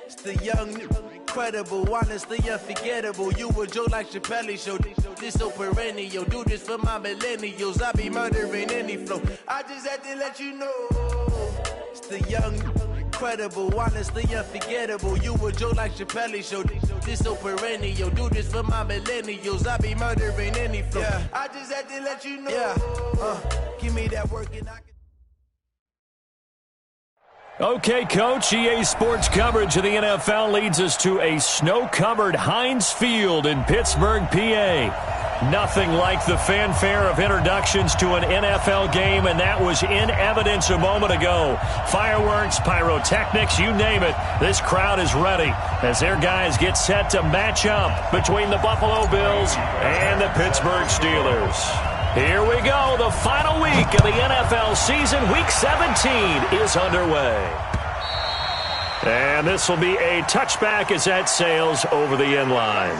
It's the young, incredible, honestly unforgettable. You a joke like Chappelle Show. This so perennial. Do this for my millennials. I be murdering any flow. I just had to let you know. It's the young, incredible, honestly unforgettable. You a joke like Chappelle Show. This so perennial. Do this for my millennials. I be murdering any flow. Yeah. I just had to let you know. Yeah. Give me that work and I can. Okay, Coach, EA Sports coverage of the NFL leads us to a snow-covered Heinz Field in Pittsburgh, PA. Nothing like the fanfare of introductions to an NFL game, and that was in evidence a moment ago. Fireworks, pyrotechnics, you name it. This crowd is ready as their guys get set to match up between the Buffalo Bills and the Pittsburgh Steelers. Here we go. The final week of the NFL season. Week 17 is underway. And this will be a touchback as that sails over the end line.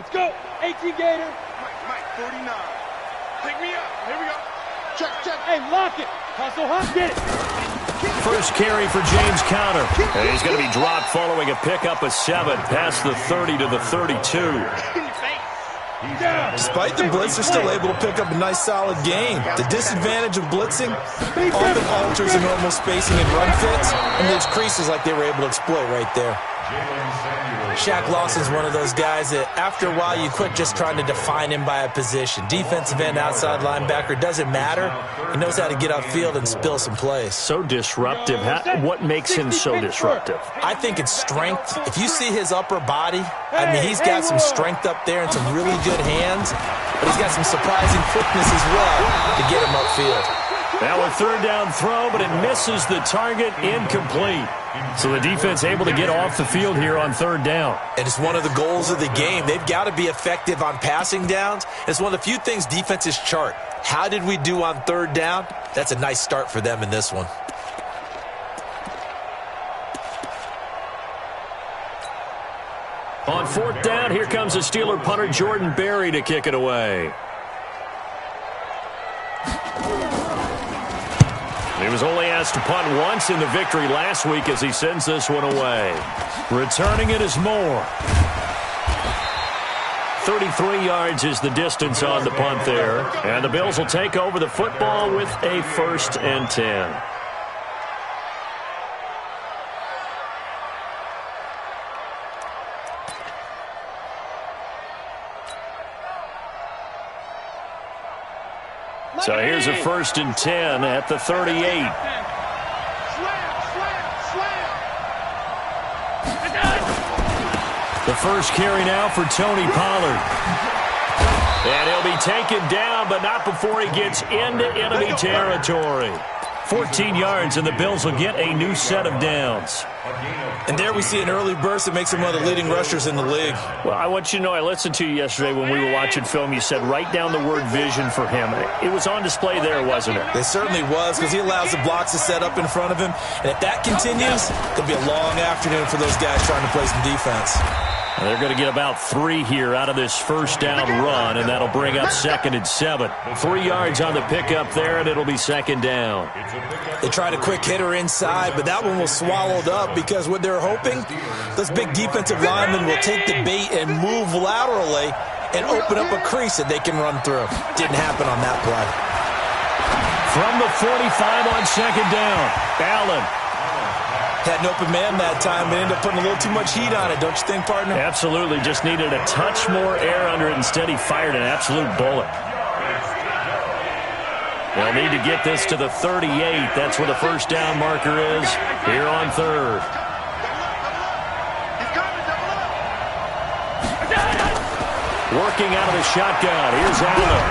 Let's go. 18 Gator. Mike, 49. Pick me up. Here we go. Check. Hey, lock it. Hustle, get it. First carry for James Conner. And he's going to be dropped following a pickup of 7 past the 30 to the 32. Despite the blitz, they're still able to pick up a nice, solid game. The disadvantage of blitzing often alters the normal spacing and run fits, and leaves creases like they were able to exploit right there. Shaq Lawson's one of those guys that after a while you quit just trying to define him by a position. Defensive end, outside linebacker, doesn't matter. He knows how to get upfield and spill some plays. So disruptive. What makes him so disruptive? I think it's strength. If you see his upper body, I mean, he's got some strength up there and some really good hands, but he's got some surprising quickness as well to get him upfield. Now a third down throw, but it misses the target, incomplete. So the defense able to get off the field here on third down. And it's one of the goals of the game. They've got to be effective on passing downs. It's one of the few things defenses chart. How did we do on third down? That's a nice start for them in this one. On fourth down, here comes the Steeler punter Jordan Berry to kick it away. He was only asked to punt once in the victory last week as he sends this one away. Returning it is Moore. 33 yards is the distance on the punt there. And the Bills will take over the football with a 1st and 10. So here's a 1st and 10 at the 38. The first carry now for Tony Pollard. And he'll be taken down, but not before he gets into enemy territory. 14 yards, and the Bills will get a new set of downs. And there we see an early burst that makes him one of the leading rushers in the league. Well, I want you to know, I listened to you yesterday when we were watching film. You said write down the word vision for him. It was on display there, wasn't it? It certainly was, because he allows the blocks to set up in front of him. And if that continues, it'll be a long afternoon for those guys trying to play some defense. And they're going to get about 3 here out of this first down run, and that'll bring up 2nd and 7. 3 yards on the pickup there, and it'll be 2nd down. They tried a quick hitter inside, but that one was swallowed up because what they're hoping, those big defensive linemen will take the bait and move laterally and open up a crease that they can run through. Didn't happen on that play. From the 45 on 2nd down, Allen. Had an open man that time, but ended up putting a little too much heat on it, don't you think, partner? Absolutely. Just needed a touch more air under it. Instead, he fired an absolute bullet. They'll need to get this to the 38. That's where the first down marker is here on 3rd. Working out of the shotgun. Here's Allen.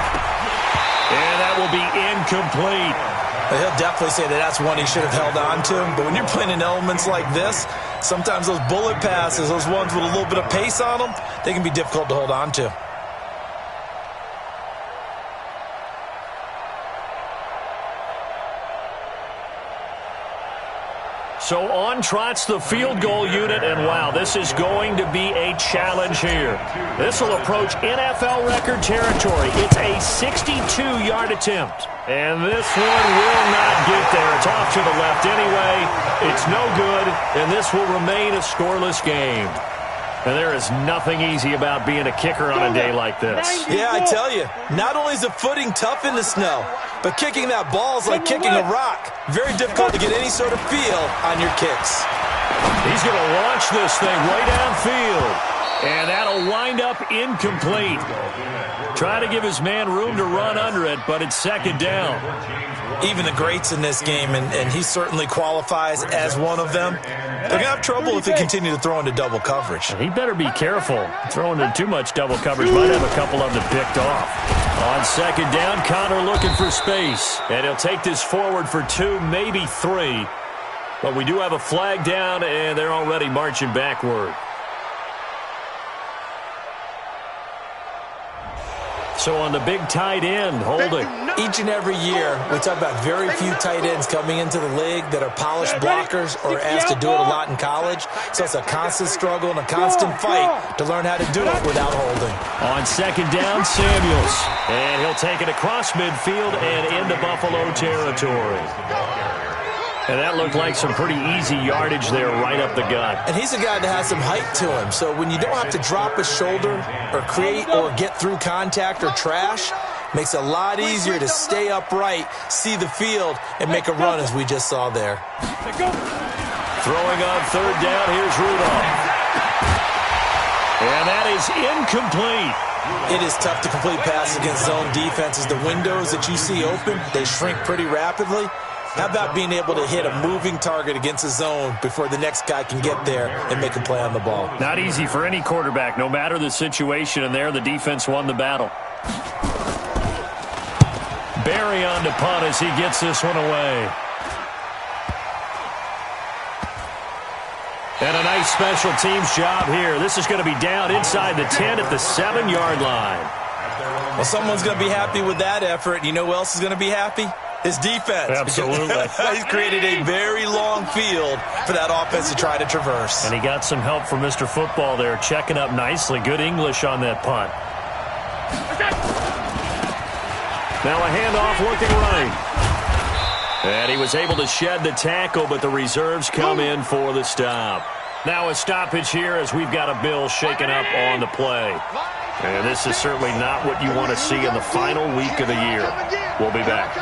And that will be incomplete. He'll definitely say that that's one he should have held on to. But when you're playing in elements like this, Sometimes those bullet passes, those ones with a little bit of pace on them, they can be difficult to hold on to. So on trots the field goal unit, and wow, this is going to be a challenge here. This will approach NFL record territory. It's a 62-yard attempt. And this one will not get there. It's off to the left anyway. It's no good, and this will remain a scoreless game. And there is nothing easy about being a kicker on a day like this. Yeah, I tell you, not only is the footing tough in the snow, but kicking that ball is like kicking a rock. Very difficult to get any sort of feel on your kicks. He's going to launch this thing way downfield. And that'll wind up incomplete. Trying to give his man room to run under it, but it's second down. Even the greats in this game, and he certainly qualifies as one of them, they're going to have trouble if they continue to throw into double coverage. He better be careful. Throwing into too much double coverage might have a couple of them picked off. On second down, Connor looking for space. And he'll take this forward for 2, maybe 3. But we do have a flag down, and they're already marching backward. So on the big tight end, holding. Each and every year, we talk about very few tight ends coming into the league that are polished blockers or asked to do it a lot in college. So it's a constant struggle and a constant fight to learn how to do it without holding. On second down, Samuels. And he'll take it across midfield and into Buffalo territory. And that looked like some pretty easy yardage there right up the gut. And he's a guy that has some height to him. So when you don't have to drop a shoulder or create or get through contact or trash, makes it a lot easier to stay upright, see the field, and make a run as we just saw there. Throwing on third down, here's Rudolph. And that is incomplete. It is tough to complete passes against zone defenses. The windows that you see open, they shrink pretty rapidly. How about being able to hit a moving target against a zone before the next guy can get there and make a play on the ball? Not easy for any quarterback, no matter the situation, and there the defense won the battle. Barry on to punt as he gets this one away. And a nice special teams job here. This is going to be down inside the 10 at the 7-yard line. Well, someone's going to be happy with that effort. You know who else is going to be happy? His defense. Absolutely. He's created a very long field for that offense to try to traverse. And he got some help from Mr. Football there, checking up nicely. Good English on that punt. Now a handoff looking right. And he was able to shed the tackle, but the reserves come in for the stop. Now a stoppage here as we've got a Bill shaken up on the play. And this is certainly not what you want to see in the final week of the year. We'll be back.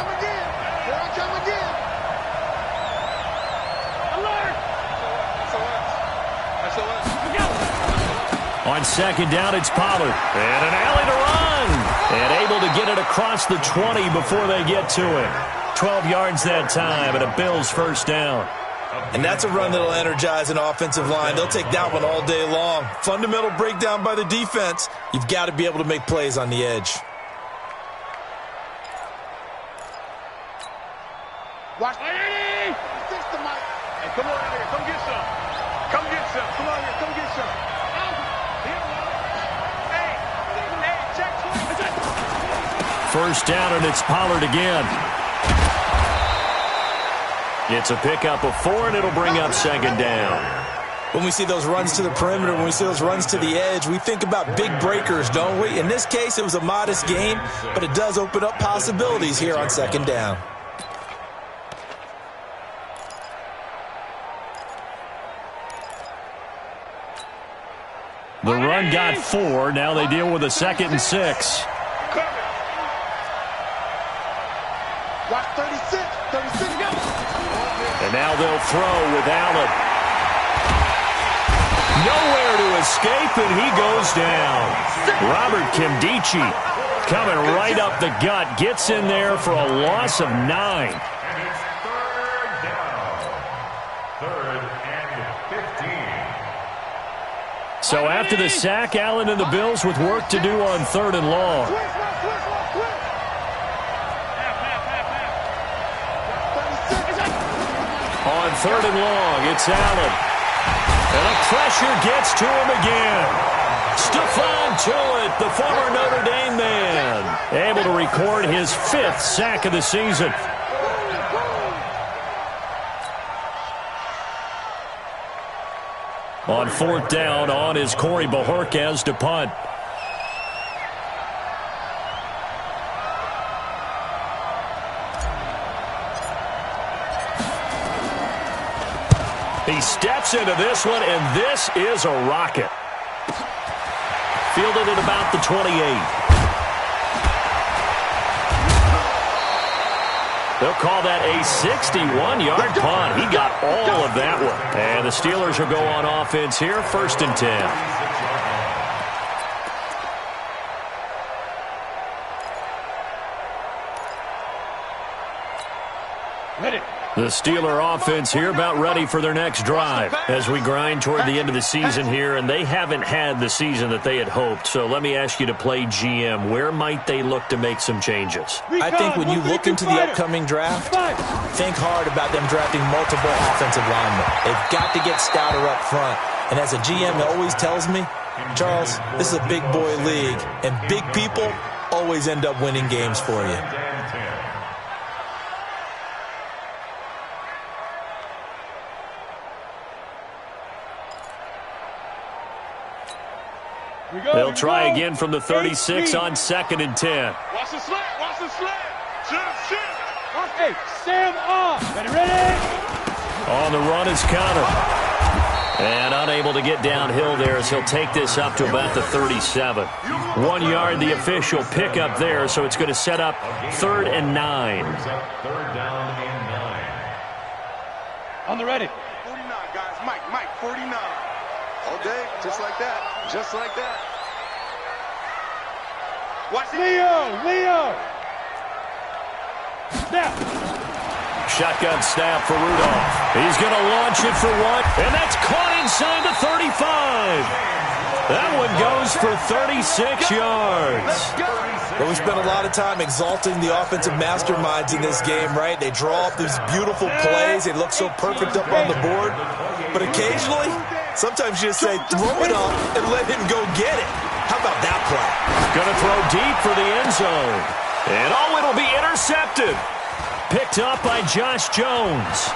On second down, it's Pollard. And an alley to run. And able to get it across the 20 before they get to it. 12 yards that time, and a Bills first down. And that's a run that'll energize an offensive line. They'll take that one all day long. Fundamental breakdown by the defense. You've got to be able to make plays on the edge. Watch. Hey, come on out here. Come get some. Come get some. Come on here. Come get some. Hey, check. First down, and it's Pollard again. It's a pickup of 4, and it'll bring up second down. When we see those runs to the perimeter, when we see those runs to the edge, we think about big breakers, don't we? In this case, it was a modest gain, but it does open up possibilities here on second down. The run got 4. Now they deal with a 2nd and 6. Watch 36. 36. And now they'll throw with Allen. Nowhere to escape, and he goes down. Robert Kimdichie coming right up the gut. Gets in there for a loss of 9. So after the sack, Allen and the Bills with work to do on 3rd and long. On 3rd and long, it's Allen. And the pressure gets to him again. Stephon Tuitt, the former Notre Dame man, able to record his 5th sack of the season. On 4th down, on is Corey Bojorquez to punt. He steps into this one, and this is a rocket. Fielded at about the 28. They'll call that a 61-yard punt. He got all of that one. And the Steelers will go on offense here, 1st and 10. The Steeler offense here about ready for their next drive as we grind toward the end of the season here, and they haven't had the season that they had hoped. So let me ask you to play GM. Where might they look to make some changes? I think when you look into the upcoming draft, think hard about them drafting multiple offensive linemen. They've got to get stouter up front. And as a GM always tells me, Charles, this is a big boy league, and big people always end up winning games for you. They'll try again from the 36 on 2nd and 10. Watch the slant. Watch the slant. Shoot. Hey, Sam off. Ready? On the run is Connor. And unable to get downhill there as he'll take this up to about the 37. 1 yard, the official pickup there, so it's going to set up 3rd and 9. 3rd down and 9. On the ready. 49, guys. Mike, 49. All day, just like that. Just like that. Watch Leo. Snap. Shotgun snap for Rudolph. He's going to launch it for one, and that's caught inside the 35. That one goes for 36 yards. But we spent a lot of time exalting the offensive masterminds in this game, right? They draw up these beautiful plays. They look so perfect up on the board. But occasionally, sometimes you just say, throw it up and let him go get it. How about that play? Going to throw deep for the end zone. And it'll be intercepted. Picked up by Josh Jones.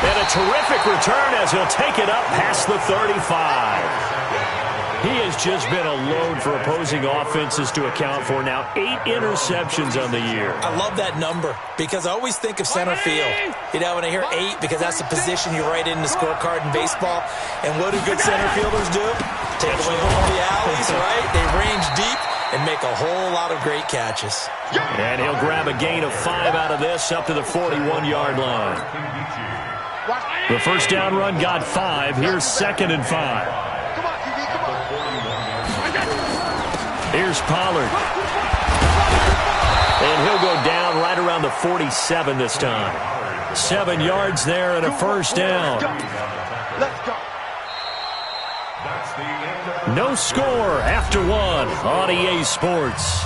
And a terrific return as he'll take it up past the 35. He has just been a load for opposing offenses to account for. Now 8 interceptions on the year. I love that number because I always think of center field. You know, when I hear 8, because that's the position you write in the scorecard in baseball. And what do good center fielders do? Take away all the alleys, right? They range deep and make a whole lot of great catches. And he'll grab a gain of 5 out of this up to the 41-yard line. The first down run got 5. Here's 2nd and 5. Here's Pollard. And he'll go down right around the 47 this time. 7 yards there and a first down. No score after 1 on EA Sports.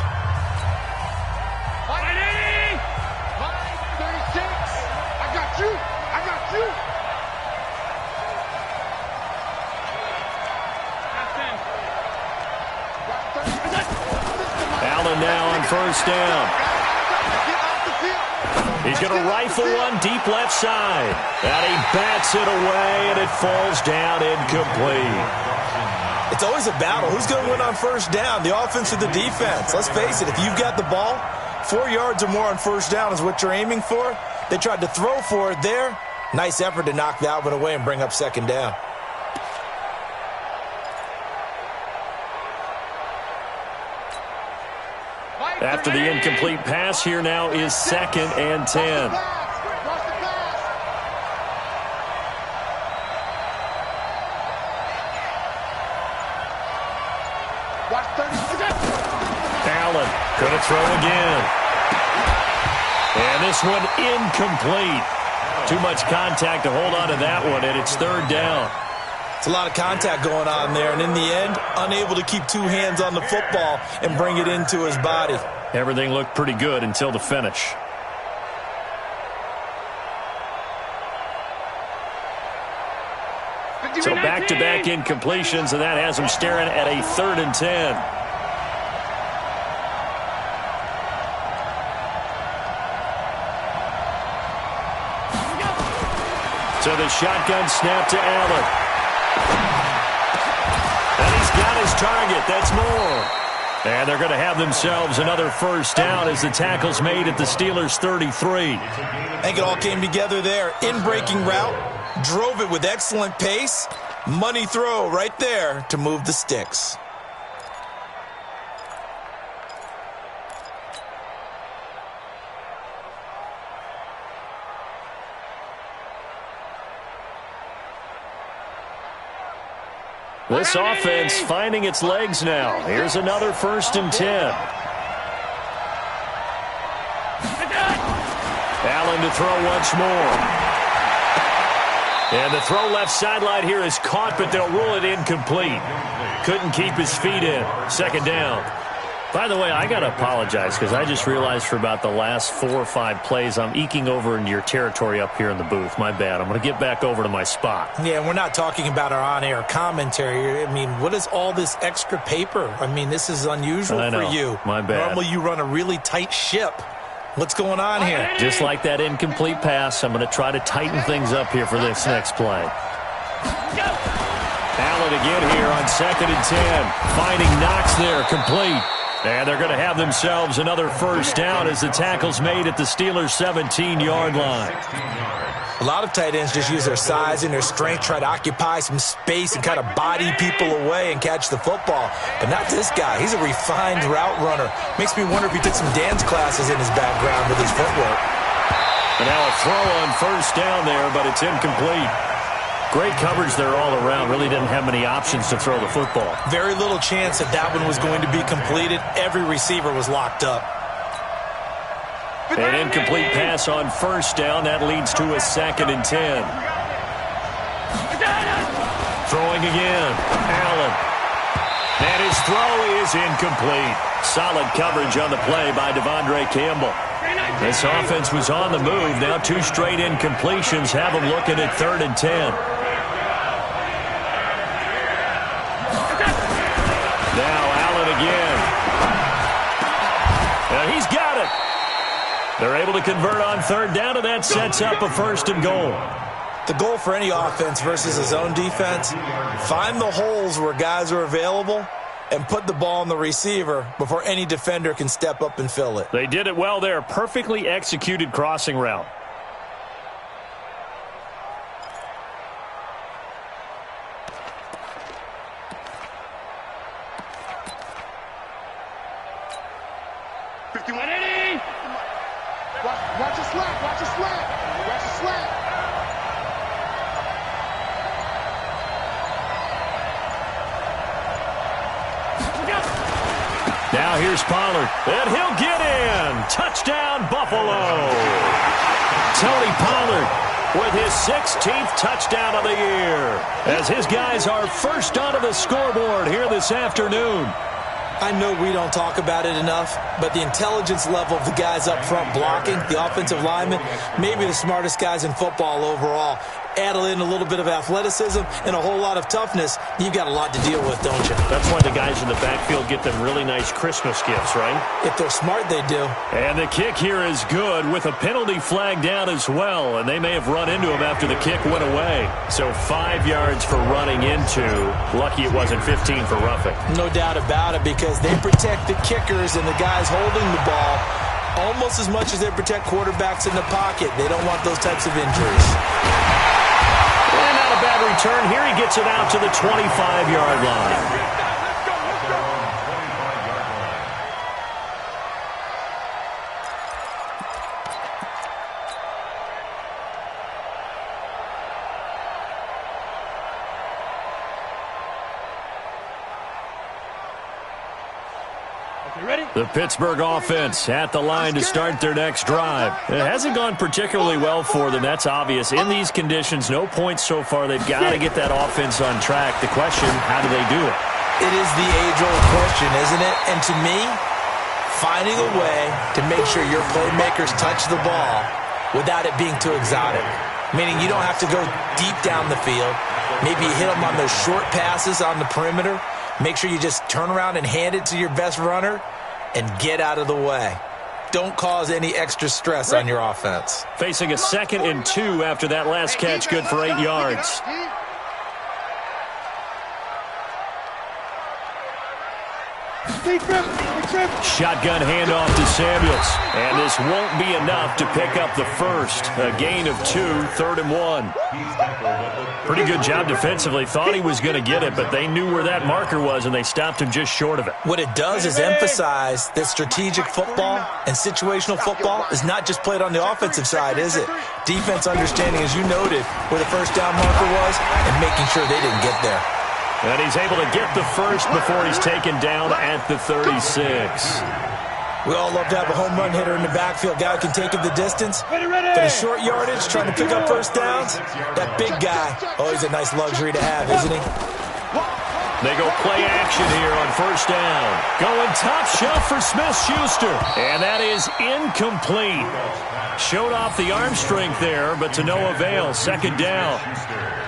36. I got you. Allen now on first down. He's going to rifle one deep left side. And he bats it away, and it falls down incomplete. It's always a battle. Who's going to win on first down, the offense or the defense? Let's face it, if you've got the ball, 4 yards or more on first down is what you're aiming for. They tried to throw for it there. Nice effort to knock that one away and bring up 2nd down. After the incomplete pass, here now is 2nd and 10. Allen going to throw again. And this one incomplete. Too much contact to hold on to that one, and it's 3rd down. It's a lot of contact going on there, and in the end, unable to keep 2 hands on the football and bring it into his body. Everything looked pretty good until the finish. So back-to-back incompletions, and that has them staring at a 3rd and 10. So the shotgun snap to Allen. And he's got his target. That's more. And they're going to have themselves another first down as the tackle's made at the Steelers' 33. I think it all came together there. In-breaking route, drove it with excellent pace. Money throw right there to move the sticks. This offense finding its legs now. Here's another 1st and 10. Allen to throw once more. And the throw left sideline here is caught, but they'll rule it incomplete. Couldn't keep his feet in. 2nd down. By the way, I got to apologize because I just realized for about the last 4 or 5 plays, I'm eking over into your territory up here in the booth. My bad. I'm going to get back over to my spot. Yeah, we're not talking about our on-air commentary. I mean, what is all this extra paper? I mean, this is unusual for you. My bad. Normally you run a really tight ship. What's going on here? Just like that incomplete pass, I'm going to try to tighten things up here for this next play. Allen again here on 2nd and 10. Finding Knox there, complete. And they're going to have themselves another first down as the tackle's made at the Steelers' 17-yard line. A lot of tight ends just use their size and their strength, try to occupy some space and kind of body people away and catch the football. But not this guy. He's a refined route runner. Makes me wonder if he took some dance classes in his background with his footwork. And now a throw on first down there, but it's incomplete. Great coverage there all around. Really didn't have many options to throw the football. Very little chance that that one was going to be completed. Every receiver was locked up. An incomplete pass on first down. That leads to a 2nd and 10. Throwing again. Allen. And his throw is incomplete. Solid coverage on the play by Devondre Campbell. This offense was on the move. Now 2 straight incompletions have them looking at 3rd and 10. Now Allen again. And he's got it. They're able to convert on 3rd down, and that sets up a 1st and goal. The goal for any offense versus a zone defense, find the holes where guys are available and put the ball on the receiver before any defender can step up and fill it. They did it well there. Perfectly executed crossing route. Watch a slap, watch a slap, watch a slap. Now here's Pollard, and he'll get in. Touchdown, Buffalo. Tony Pollard with his 16th touchdown of the year, as his guys are first onto the scoreboard here this afternoon. I know we don't talk about it enough, but the intelligence level of the guys up front blocking, the offensive linemen, maybe the smartest guys in football overall. Add in a little bit of athleticism and a whole lot of toughness, you've got a lot to deal with, don't you? That's why the guys in the backfield get them really nice Christmas gifts, right? If they're smart, they do. And the kick here is good with a penalty flag down as well, and they may have run into him after the kick went away. So 5 yards for running into. Lucky it wasn't 15 for roughing. No doubt about it, because they protect the kickers and the guys holding the ball almost as much as they protect quarterbacks in the pocket. They don't want those types of injuries. And not a bad return. Here he gets it out to the 25-yard line. The Pittsburgh offense at the line to start their next drive. It hasn't gone particularly well for them, that's obvious. In these conditions, no points so far. They've got to get that offense on track. The question, how do they do it? It is the age-old question, isn't it? And to me, finding a way to make sure your playmakers touch the ball without it being too exotic. Meaning you don't have to go deep down the field. Maybe you hit them on those short passes on the perimeter. Make sure you just turn around and hand it to your best runner and get out of the way. Don't cause any extra stress on your offense. Facing a 2nd and 2 after that last catch, good for 8 yards. Shotgun handoff to Samuels. And this won't be enough to pick up the first. A gain of 2, 3rd and 1. Pretty good job defensively. Thought he was going to get it, but they knew where that marker was, and they stopped him just short of it. What it does is emphasize that strategic football and situational football is not just played on the offensive side, is it? Defense understanding, as you noted, where the first down marker was and making sure they didn't get there. And he's able to get the first before he's taken down at the 36. We all love to have a home run hitter in the backfield, guy who can take it the distance. For the short yardage, trying to pick up first downs, that big guy, always a nice luxury to have, isn't he? They go play action here on first down. Going top shelf for Smith-Schuster. And that is incomplete. Showed off the arm strength there, but to no avail. 2nd down.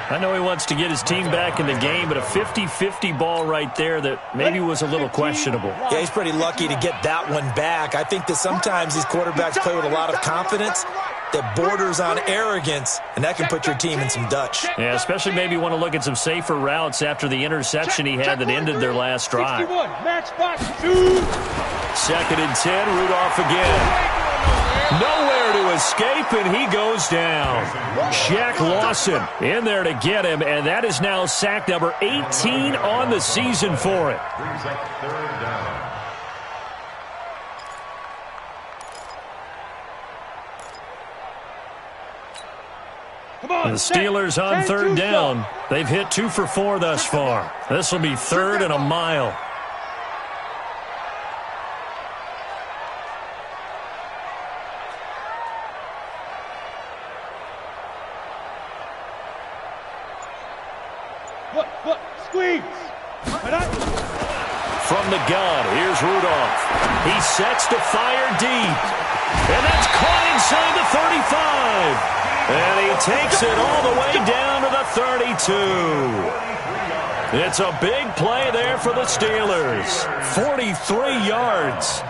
I know he wants to get his team back in the game, but a 50-50 ball right there that maybe was a little questionable. Yeah, he's pretty lucky to get that one back. I think that sometimes these quarterbacks play with a lot of confidence that borders on arrogance, and that can put your team in some Dutch. Yeah, especially maybe want to look at some safer routes after the interception he had that ended their last drive. 2nd and 10, Rudolph again. Nowhere to escape, and he goes down. Shaq Lawson in there to get him, and that is now sack number 18 on the season for it. The Steelers on 3rd down. They've hit 2 for 4 thus far. This will be 3rd and a mile. Squeeze. From the gun, here's Rudolph. He sets to fire deep. And that's caught inside the 35. And he takes it all the way down to the 32. It's a big play there for the Steelers. 43 yards.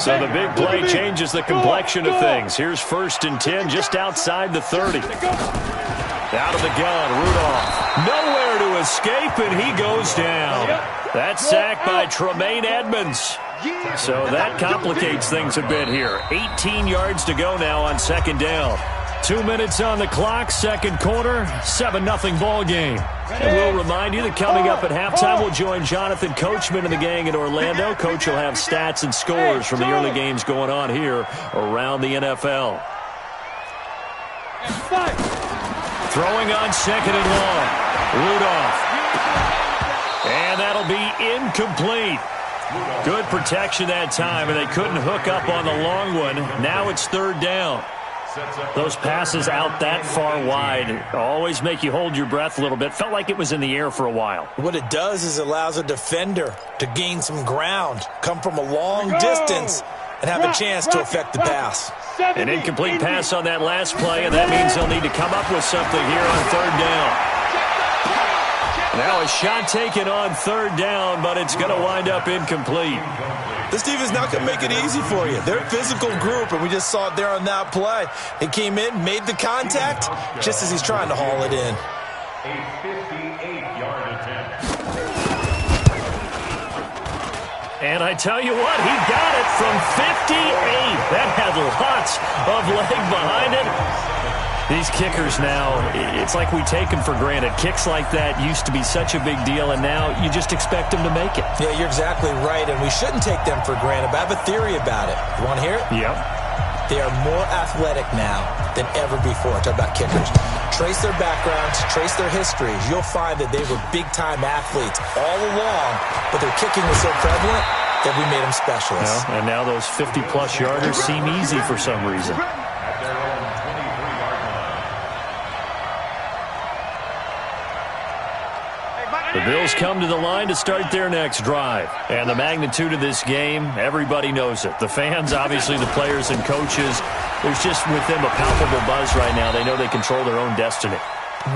So the big play changes the complexion of things. Here's 1st and 10 just outside the 30. Out of the gun, Rudolph. Nowhere to escape, and he goes down. That's sacked by Tremaine Edmonds. So that complicates things a bit here. 18 yards to go now on 2nd down. 2 minutes on the clock, 2nd quarter, 7-0 ball game. And we'll remind you that coming up at halftime, we'll join Jonathan Coachman and the gang in Orlando. Coach will have stats and scores from the early games going on here around the NFL. Throwing on 2nd and long. Rudolph. And that'll be incomplete. Good protection that time, and they couldn't hook up on the long one. Now it's 3rd down. Those passes out that far wide always make you hold your breath a little bit. Felt like it was in the air for a while. What it does is it allows a defender to gain some ground, come from a long distance, and have a chance to affect the pass. An incomplete pass on that last play, and that means they'll need to come up with something here on 3rd down. Now a shot taken on 3rd down, but it's going to wind up incomplete. This defense not going to make it easy for you. They're a physical group, and we just saw it there on that play. He came in, made the contact, just as he's trying to haul it in. A 58-yard attempt. And I tell you what, he got it from 58. That had lots of leg behind it. These kickers now, it's like we take them for granted. Kicks like that used to be such a big deal, and now you just expect them to make it. Yeah, you're exactly right, and we shouldn't take them for granted, but I have a theory about it. You want to hear it? Yep. They are more athletic now than ever before. Talk about kickers. Trace their backgrounds, trace their histories. You'll find that they were big-time athletes all along, but their kicking was so prevalent that we made them specialists. Well, and now those 50-plus yarders seem easy for some reason. The Bills come to the line to start their next drive. And the magnitude of this game, everybody knows it. The fans, obviously the players and coaches, there's just with them a palpable buzz right now. They know they control their own destiny.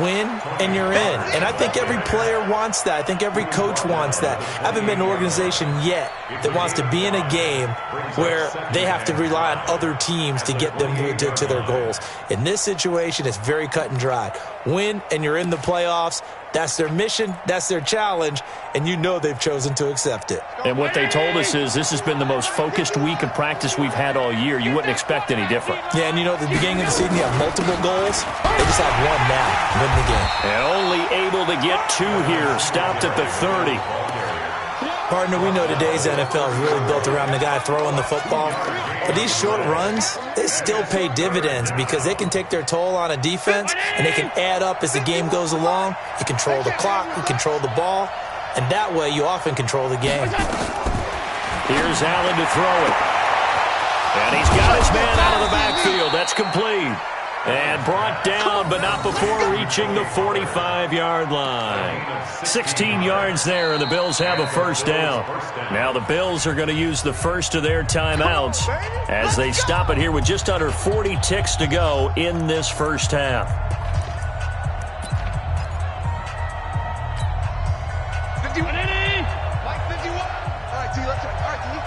win, and you're in. And I think every player wants that. I think every coach wants that. I haven't been an organization yet that wants to be in a game where they have to rely on other teams to get them to their goals. In this situation, it's very cut and dry. Win, and you're in the playoffs. That's their mission, that's their challenge, and you know they've chosen to accept it. And what they told us is this has been the most focused week of practice we've had all year. You wouldn't expect any different. Yeah, and you know, at the beginning of the season, you have multiple goals. They just have one now, win the game. And only able to get 2 here, stopped at the 30. Partner, we know today's NFL is really built around the guy throwing the football. But these short runs, they still pay dividends because they can take their toll on a defense and they can add up as the game goes along. You control the clock, you control the ball, and that way you often control the game. Here's Allen to throw it. And he's got his man out of the backfield. That's complete. And brought down, but not before reaching the 45-yard line. 16 yards there, and the Bills have a first down. Now the Bills are going to use the first of their timeouts as they stop it here with just under 40 ticks to go in this first half. 51. Mike 51. All right, T, let's try. All right, T.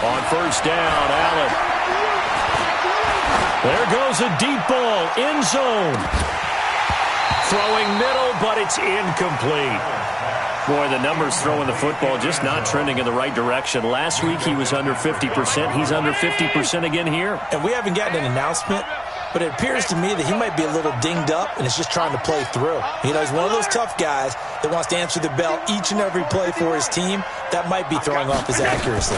On first down, Allen. There goes a deep ball, end zone. Throwing middle, but it's incomplete. Boy, the numbers throwing the football just not trending in the right direction. Last week he was under 50%. He's under 50% again here. And we haven't gotten an announcement, but it appears to me that he might be a little dinged up and is just trying to play through. You know, he's one of those tough guys that wants to answer the bell each and every play for his team. That might be throwing off his accuracy.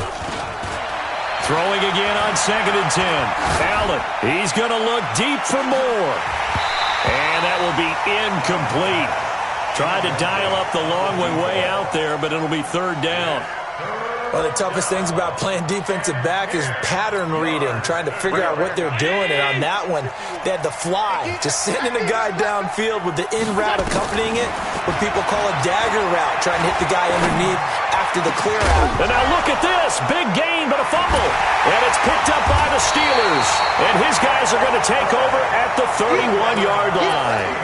Throwing again on 2nd and 10. Allen, he's going to look deep for more. And that will be incomplete. Tried to dial up the long way out there, but it'll be 3rd down. One of the toughest things about playing defensive back is pattern reading, trying to figure out what they're doing. And on that one, they had the fly, just sending a guy downfield with the in route accompanying it, what people call a dagger route, trying to hit the guy underneath after the clear out. And now look at this. Big gain, but a fumble. And it's picked up by the Steelers. And his guys are going to take over at the 31-yard line.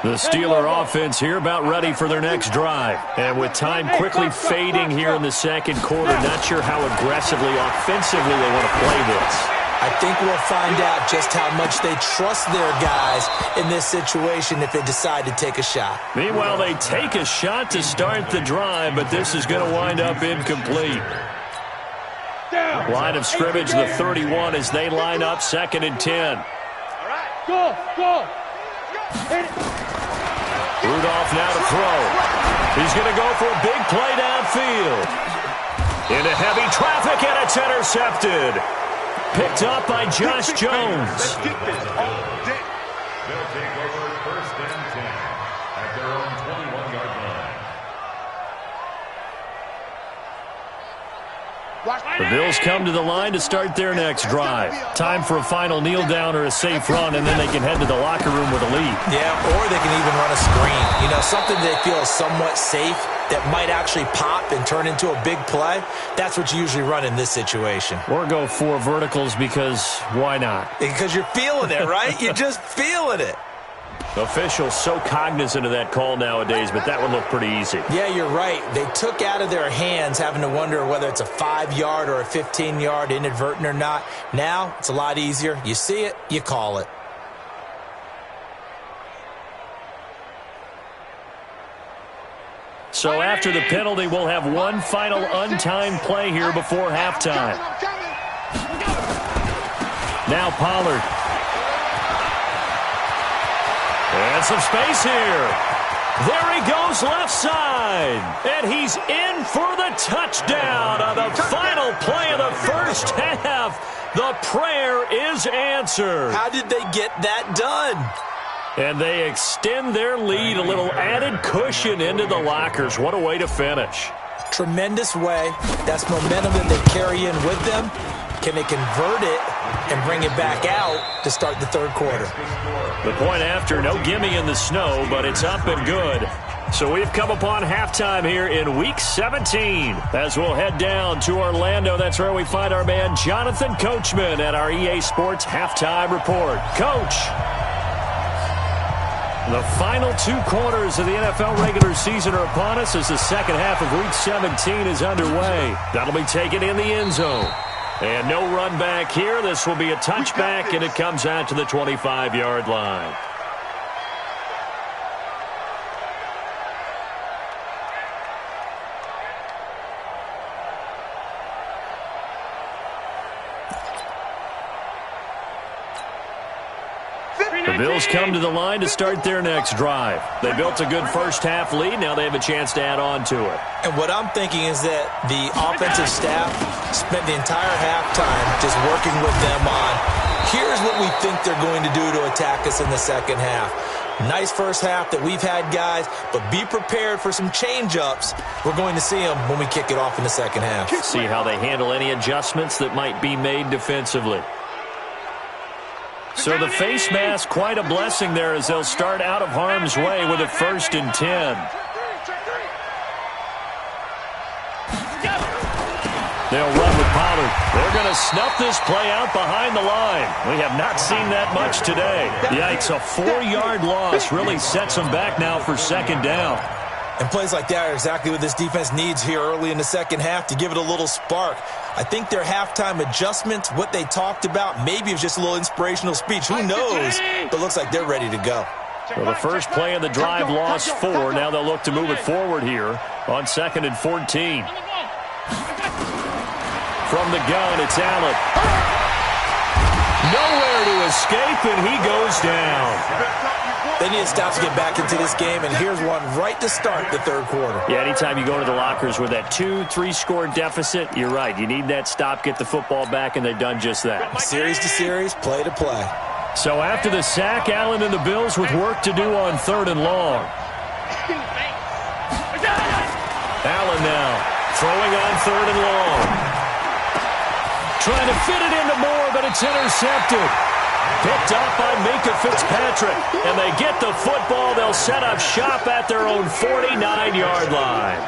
The Steeler offense here about ready for their next drive. And with time quickly fading here in the second quarter, not sure how aggressively, offensively they want to play this. I think we'll find out just how much they trust their guys in this situation if they decide to take a shot. Meanwhile, they take a shot to start the drive, but this is going to wind up incomplete. Line of scrimmage, the 31, as they line up 2nd and 10. All right. Go. Rudolph now to throw. He's going to go for a big play downfield. Into heavy traffic, and it's intercepted. Picked up by Josh Jones. Let's get this all day. They'll take over 1st and 10 at their own 21-yard line. The Bills come to the line to start their next drive. Time for a final kneel down or a safe run, and then they can head to the locker room with a lead. Yeah, or they can even run a screen. You know, something they feel is somewhat safe that might actually pop and turn into a big play. That's what you usually run in this situation. Or go 4 verticals because why not? Because you're feeling it, right? You're just feeling it. Officials so cognizant of that call nowadays, but that would look pretty easy. Yeah, you're right. They took out of their hands having to wonder whether it's a 5-yard or a 15-yard inadvertent or not. Now, it's a lot easier. You see it, you call it. So after the penalty, we'll have one final untimed play here before halftime. Now Pollard. And some space here. There he goes left side. And he's in for the touchdown on the final play of the first half. The prayer is answered. How did they get that done? And they extend their lead, a little added cushion into the lockers. What a way to finish. Tremendous way. That's momentum that they carry in with them. Can they convert it and bring it back out to start the third quarter? The point after, no gimme in the snow, but it's up and good. So we've come upon halftime here in Week 17. As we'll head down to Orlando, that's where we find our man Jonathan Coachman at our EA Sports Halftime Report. Coach, the final 2 quarters of the NFL regular season are upon us as the second half of Week 17 is underway. That'll be taken in the end zone. And no run back here. This will be a touchback, and it comes out to the 25-yard line. The Bills come to the line to start their next drive. They built a good first-half lead. Now they have a chance to add on to it. And what I'm thinking is that the offensive staff spent the entire halftime just working with them on, here's what we think they're going to do to attack us in the second half. Nice first half that we've had, guys, but be prepared for some change-ups. We're going to see them when we kick it off in the second half. See how they handle any adjustments that might be made defensively. So the face mask, quite a blessing there as they'll start out of harm's way with a 1st and 10. They'll run with Pollard. They're going to snuff this play out behind the line. We have not seen that much today. Yikes, a 4-yard loss really sets them back now for second down. And plays like that are exactly what this defense needs here early in the second half to give it a little spark. I think their halftime adjustments, what they talked about, maybe it was just a little inspirational speech. Who knows? But it looks like they're ready to go. Well, the first play of the drive lost 4. Now they'll look to move it forward here on 2nd and 14. From the gun, it's Allen. Nowhere to escape, and he goes down. They need to stop to get back into this game, and here's one right to start the third quarter. Yeah, anytime you go to the lockers with that 2-3 score deficit, you're right. You need that stop, get the football back, and they've done just that. Series to series, play to play. So after the sack, Allen and the Bills with work to do on 3rd and long. Allen now throwing on 3rd and long. Trying to fit it into Moore, but it's intercepted. Picked up by Minka Fitzpatrick. And they get the football. They'll set up shop at their own 49-yard line.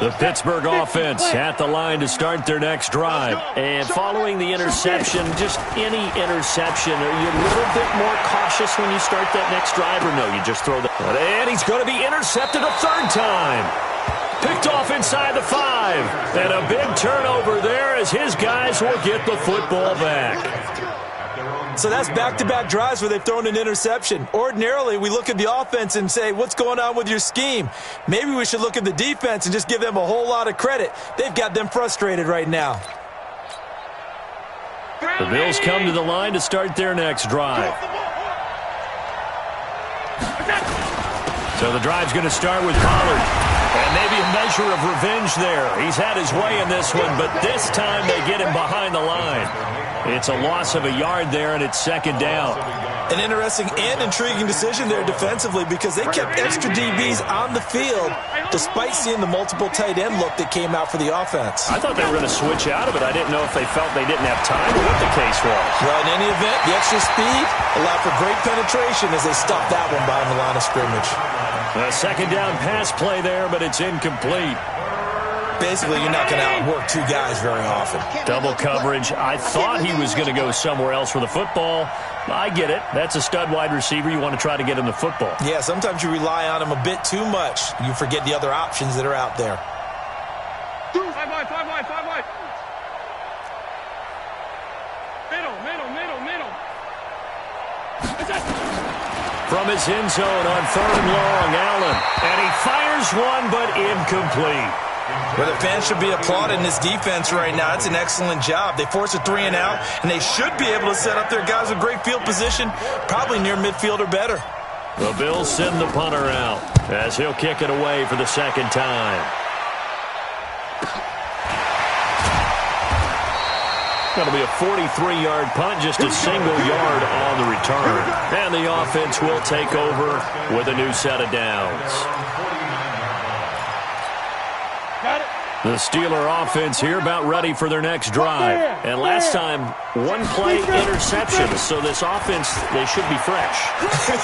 The Pittsburgh offense at the line to start their next drive. And following the interception, just any interception, are you a little bit more cautious when you start that next drive, or no, you just throw the... And he's going to be intercepted a 3rd time. Picked off inside the 5. And a big turnover there as his guys will get the football back. So that's back-to-back drives where they've thrown an interception. Ordinarily, we look at the offense and say, what's going on with your scheme? Maybe we should look at the defense and just give them a whole lot of credit. They've got them frustrated right now. The Bills come to the line to start their next drive. So the drive's going to start with Pollard. And maybe a measure of revenge there. He's had his way in this one, but this time they get him behind the line. It's a loss of a yard there, and it's 2nd down. An interesting and intriguing decision there defensively because they kept extra DBs on the field despite seeing the multiple tight end look that came out for the offense. I thought they were going to switch out of it. I didn't know if they felt they didn't have time or what the case was. Well, in any event, the extra speed allowed for great penetration as they stopped that one behind the line of scrimmage. A 2nd down pass play there, but it's incomplete. Basically, you're not going to outwork 2 guys very often. Double coverage. I thought he was going to go somewhere else for the football. I get it. That's a stud wide receiver. You want to try to get him the football. Yeah, sometimes you rely on him a bit too much. You forget the other options that are out there. 5 wide. Middle. From his end zone on 3rd and long, Allen. And he fires one, but incomplete. Well, the fans should be applauding this defense right now. It's an excellent job. They force a 3-and-out, and they should be able to set up their guys with great field position, probably near midfield or better. The Bills send the punter out as he'll kick it away for the 2nd time. That'll be a 43-yard punt, just a single yard on the return. And the offense will take over with a new set of downs. The Steeler offense here about ready for their next drive. And last time, one play interception. So this offense, they should be fresh.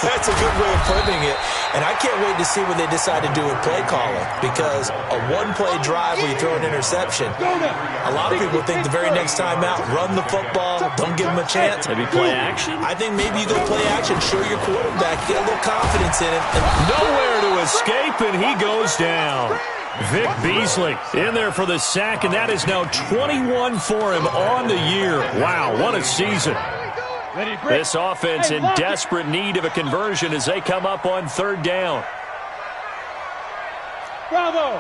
That's a good way of putting it. And I can't wait to see what they decide to do with play calling. Because a one-play drive where you throw an interception, a lot of people think the very next time out, run the football, don't give them a chance. Maybe play action? I think maybe you go play action, show your quarterback, get a little confidence in it. Nowhere to escape, and he goes down. Vic Beasley in there for the sack, and that is now 21 for him on the year. Wow, what a season. This offense in desperate need of a conversion as they come up on third down. Bravo!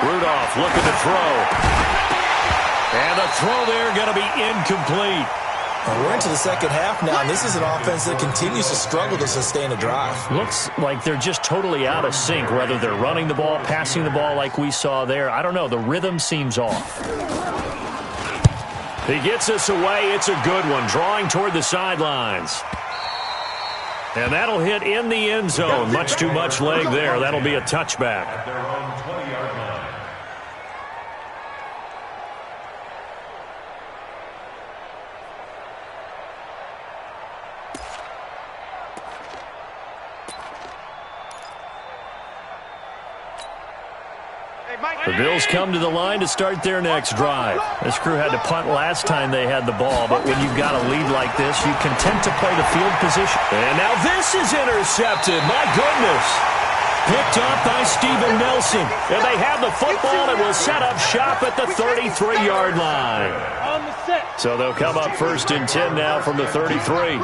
Rudolph looking to throw. And the throw there going to be incomplete. Well, we're into the second half now, and this is an offense that continues to struggle to sustain a drive. Looks like they're just totally out of sync, whether they're running the ball, passing the ball like we saw there. I don't know. The rhythm seems off. He gets us away. It's a good one, drawing toward the sidelines. And that'll hit in the end zone. Much too much leg there. That'll be a touchback. At their own 20-yard line. The Bills come to the line to start their next drive. This crew had to punt last time they had the ball, but when you've got a lead like this, you content to play the field position. And now this is intercepted. My goodness. Picked up by Steven Nelson. And they have the football and will set up shop at the 33-yard line. So they'll come up first and 10 now from the 33.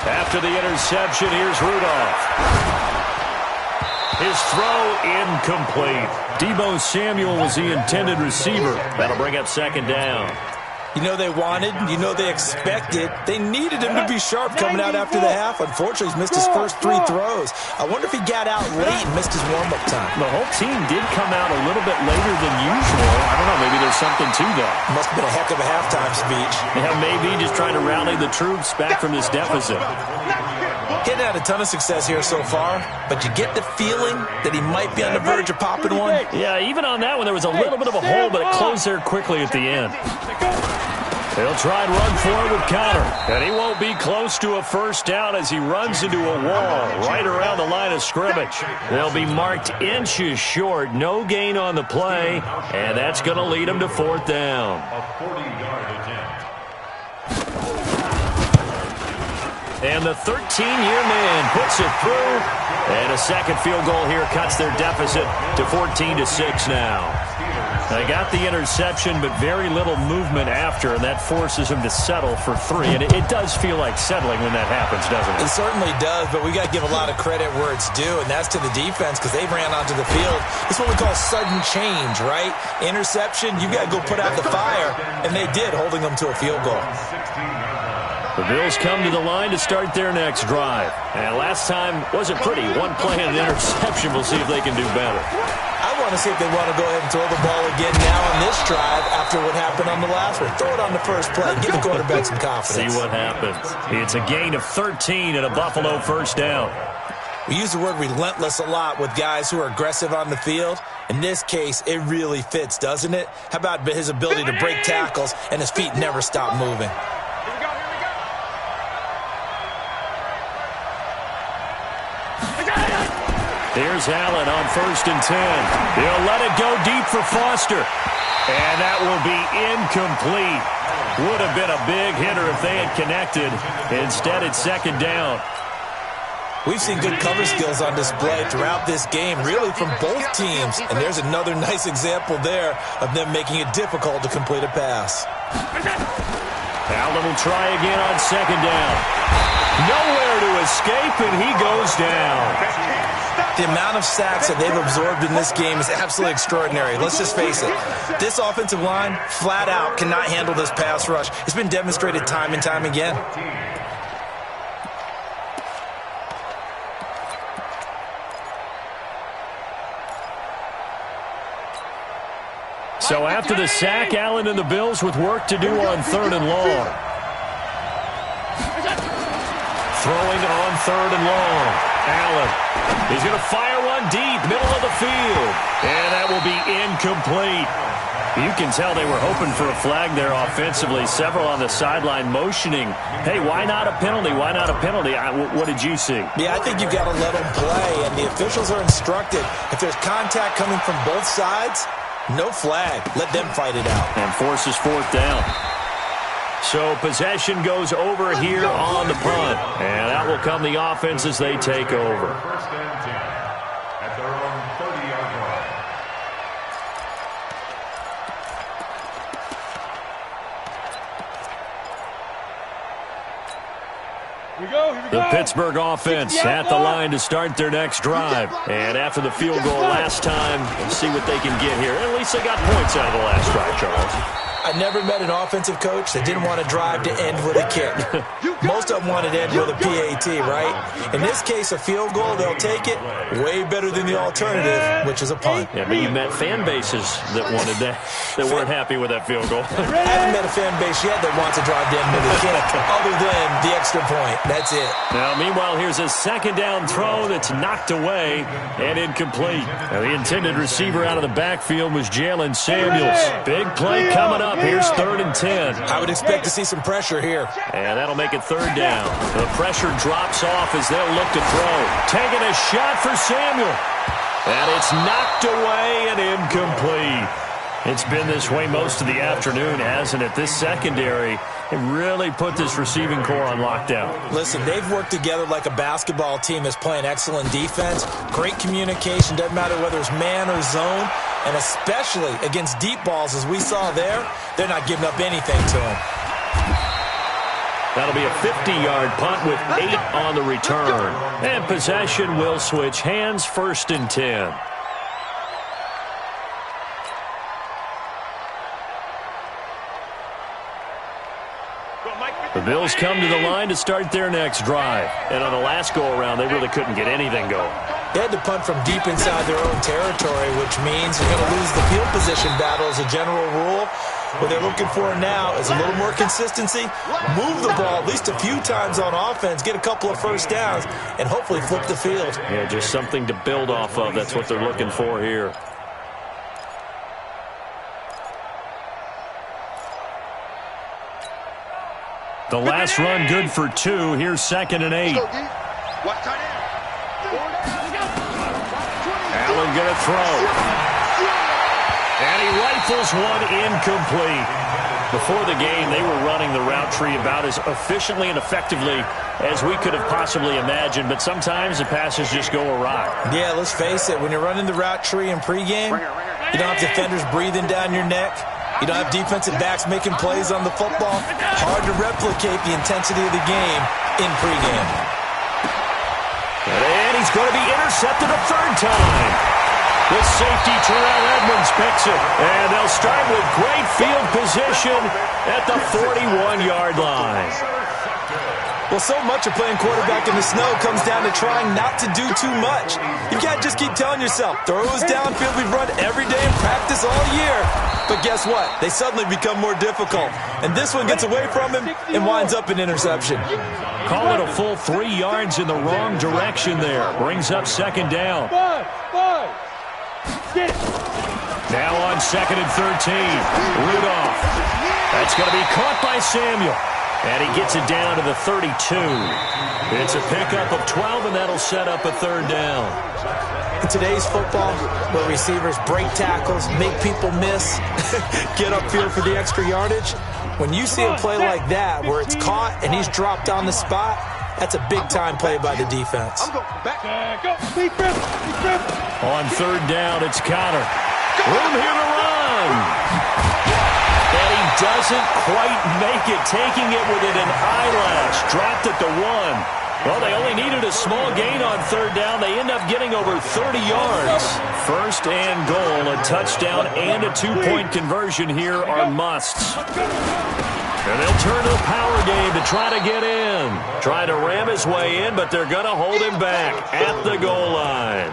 After the interception, here's Rudolph. His throw incomplete. Deebo Samuel was the intended receiver. That'll bring up second down. You know they wanted, you know they expected. They needed him to be sharp coming out after the half. Unfortunately, he's missed his first 3 throws. I wonder if he got out late and missed his warm-up time. The whole team did come out a little bit later than usual. I don't know, maybe there's something to that. Must have been a heck of a halftime speech. Yeah, maybe just trying to rally the troops back from this deficit. Getting had a ton of success here so far, but you get the feeling that he might be on the verge of popping one. Yeah, even on that one, there was a little bit of a hole, but it closed there quickly at the end. He'll try and run for it with Connor. And he won't be close to a first down as he runs into a wall right around the line of scrimmage. They'll be marked inches short. No gain on the play. And that's going to lead him to fourth down. A 40-yard attempt. And the 13-year man puts it through. And a second field goal here cuts their deficit to 14-6 now. They got the interception, but very little movement after, and that forces him to settle for 3. And it does feel like settling when that happens, doesn't it? It certainly does, but we got to give a lot of credit where it's due, and that's to the defense because they ran onto the field. It's what we call sudden change, right? Interception, you got to go put out the fire, and they did, holding them to a field goal. The Bills come to the line to start their next drive. And last time wasn't pretty. One play and an interception. We'll see if they can do better. I want to see if they want to go ahead and throw the ball again now on this drive after what happened on the last one. Throw it on the first play. Give the quarterback some confidence. See what happens. It's a gain of 13 and a Buffalo first down. We use the word relentless a lot with guys who are aggressive on the field. In this case, it really fits, doesn't it? How about his ability to break tackles and his feet never stop moving? Here's Allen on first and 10. He'll let it go deep for Foster. And that will be incomplete. Would have been a big hitter if they had connected. Instead, it's second down. We've seen good cover skills on display throughout this game, really from both teams. And there's another nice example there of them making it difficult to complete a pass. Allen will try again on second down. Nowhere to escape, and he goes down. The amount of sacks that they've absorbed in this game is absolutely extraordinary. Let's just face it. This offensive line, flat out, cannot handle this pass rush. It's been demonstrated time and time again. So after the sack, Allen and the Bills with work to do on third and long. Throwing on third and long. Allen. He's going to fire one deep, middle of the field. And that will be incomplete. You can tell they were hoping for a flag there offensively. Several on the sideline motioning, hey, why not a penalty? Why not a penalty? What did you see? Yeah, I think you've got to let them play, and the officials are instructed. If there's contact coming from both sides, no flag. Let them fight it out. And forces fourth down. So possession goes over here on the punt. And that will come the offense as they take over. First and 10 at their own 30-yard line. Here we go. The Pittsburgh offense at the line to start their next drive. And after the field goal last time, let's see what they can get here. At least they got points out of the last drive, Charles. I never met an offensive coach that didn't want to drive to end with a kick. Most of them wanted to end with a PAT, right? In this case, a field goal, they'll take it. Way better than the alternative, which is a punt. Yeah, but you met fan bases that wanted that, that weren't happy with that field goal. I haven't met a fan base yet that wants to drive to end with a kick, other than the extra point. That's it. Now, meanwhile, here's a second down throw that's knocked away and incomplete. Now, the intended receiver out of the backfield was Jalen Samuels. Big play coming up. Here's 3rd and 10. I would expect to see some pressure here. And that'll make it 3rd down. The pressure drops off as they'll look to throw. Taking a shot for Samuel. And it's knocked away and incomplete. It's been this way most of the afternoon, hasn't it? This secondary, it really put this receiving core on lockdown. Listen, they've worked together like a basketball team that's playing excellent defense. Great communication, doesn't matter whether it's man or zone. And especially against deep balls, as we saw there, they're not giving up anything to them. That'll be a 50-yard punt with 8 on the return. And possession will switch hands, 1st and 10. The Bills come to the line to start their next drive. And on the last go-around, they really couldn't get anything going. They had to punt from deep inside their own territory, which means they're going to lose the field position battle as a general rule. What they're looking for now is a little more consistency, move the ball at least a few times on offense, get a couple of first downs, and hopefully flip the field. Yeah, just something to build off of. That's what they're looking for here. The last run good for 2. Here's 2nd and 8. Allen going to throw. And he rifles one incomplete. Before the game, they were running the route tree about as efficiently and effectively as we could have possibly imagined, but sometimes the passes just go awry. Yeah, let's face it. When you're running the route tree in pregame, you don't have defenders breathing down your neck. You don't have defensive backs making plays on the football. Hard to replicate the intensity of the game in pregame. And he's going to be intercepted a 3rd time. The safety, Terrell Edmonds, picks it. And they'll start with great field position at the 41-yard line. Well, so much of playing quarterback in the snow comes down to trying not to do too much. You can't just keep telling yourself, throws downfield we've run every day in practice all year. But guess what? They suddenly become more difficult. And this one gets away from him and winds up an interception. Call it a full 3 yards in the wrong direction there. Brings up 2nd down. Now on 2nd and 13. Rudolph. That's going to be caught by Samuel. And he gets it down to the 32. It's a pickup of 12, and that'll set up a 3rd down. In today's football, where receivers break tackles, make people miss, get upfield for the extra yardage, when you see a play like that where it's caught and he's dropped on the spot, that's a big-time play by the defense. On 3rd down, it's Connor. Room here to run. And he doesn't quite make it, taking it within an eyelash. Dropped at the 1. Well, they only needed a small gain on 3rd down. They end up getting over 30 yards. 1st and goal, a touchdown and a 2-point conversion here are musts. And they'll turn to the power game to try to get in. Trying to ram his way in, but they're going to hold him back at the goal line.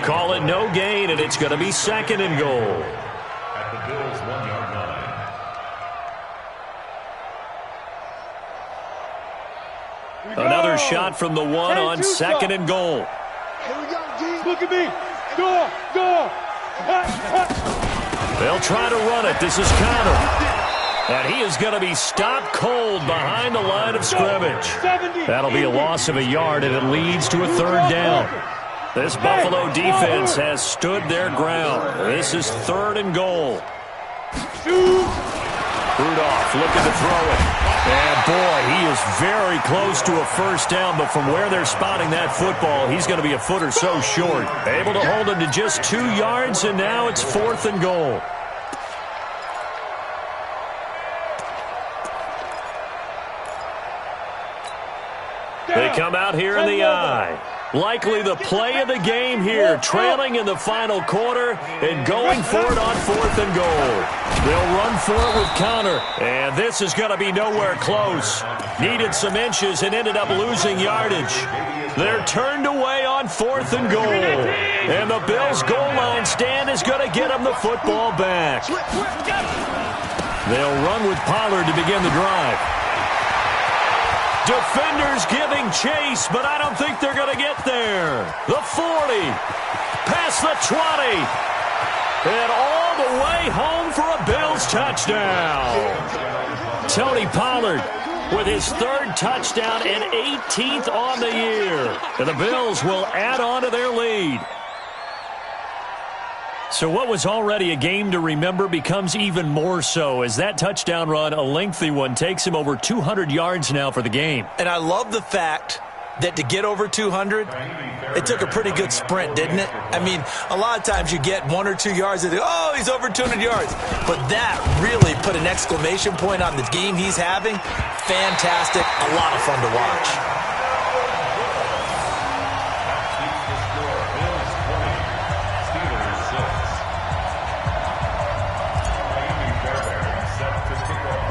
Call it no gain, and it's going to be 2nd and goal. At the Bills' 1-yard line. Another shot from the one on second and goal. Look at me. Go. They'll try to run it. This is Connor. And he is going to be stopped cold behind the line of scrimmage. That'll be a loss of a yard, and it leads to a third down. This Buffalo defense has stood their ground. This is third and goal. Rudolph looking to throw it. And, boy, he is very close to a first down, but from where they're spotting that football, he's going to be a foot or so short. Able to hold him to just 2 yards, and now it's fourth and goal. They come out here in the eye. Likely the play of the game here, trailing in the final quarter and going for it on fourth and goal. They'll run for it with Connor, and this is going to be nowhere close. Needed some inches and ended up losing yardage. They're turned away on fourth and goal, and the Bills' goal line stand is going to get them the football back. They'll run with Pollard to begin the drive. Defenders giving chase, but I don't think they're going to get there. The 40, past the 20, and all the way home for a Bills touchdown. Tony Pollard with his third touchdown and 18th on the year. And the Bills will add on to their lead. So what was already a game to remember becomes even more so as that touchdown run, a lengthy one, takes him over 200 yards now for the game. And I love the fact that to get over 200, it took a pretty good sprint, didn't it? I mean, a lot of times you get 1 or 2 yards and oh, he's over 200 yards. But that really put an exclamation point on the game he's having. Fantastic. A lot of fun to watch.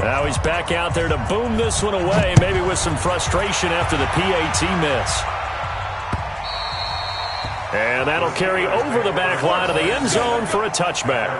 Now he's back out there to boom this one away, maybe with some frustration after the PAT miss. And that'll carry over the back line of the end zone for a touchback.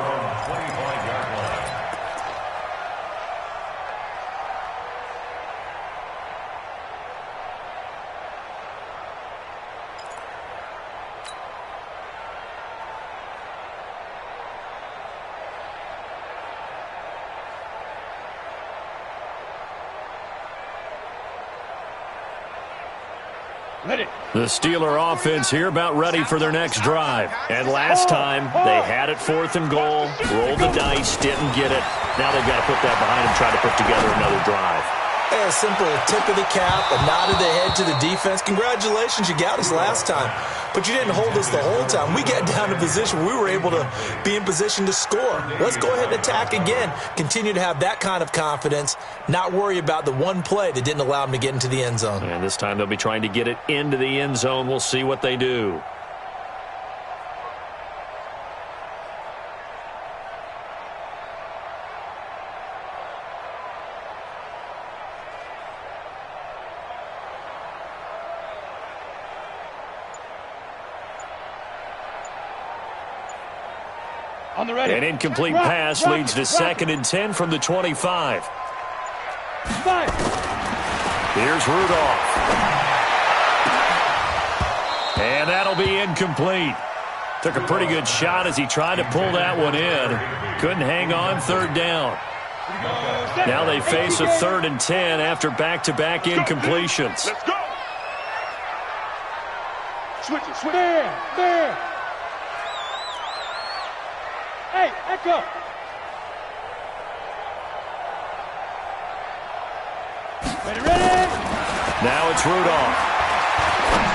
The Steeler offense here about ready for their next drive. And last time, they had it fourth and goal, rolled the dice, didn't get it. Now they've got to put that behind them, try to put together another drive. A simple tip of the cap, a nod of the head to the defense. Congratulations, you got us last time. But you didn't hold us the whole time. We got down to position where we were able to be in position to score. Let's go ahead and attack again. Continue to have that kind of confidence, not worry about the one play that didn't allow them to get into the end zone. And this time they'll be trying to get it into the end zone. We'll see what they do. An incomplete pass leads to 2nd and 10 from the 25. Here's Rudolph. And that'll be incomplete. Took a pretty good shot as he tried to pull that one in. Couldn't hang on, third down. Now they face a 3rd and 10 after back-to-back incompletions. Let's go. Switch it. There. Hey, echo. Ready? Now it's Rudolph.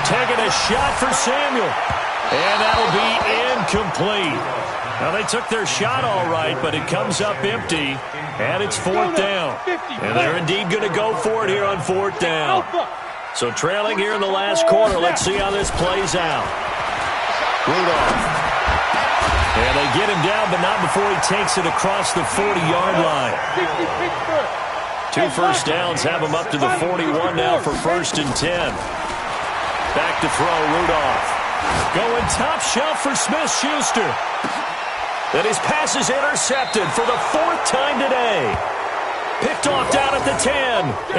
Taking a shot for Samuel. And that'll be incomplete. Now, they took their shot all right, but it comes up empty, and it's 4th down. And they're indeed going to go for it here on 4th down. So trailing here in the last quarter, let's see how this plays out. Rudolph. And they get him down, but not before he takes it across the 40-yard line. 2 first downs have him up to the 41 now for 1st and 10. Back to throw, Rudolph. Going top shelf for Smith-Schuster. And his pass is intercepted for the 4th time today. Picked Picked off down at the 10.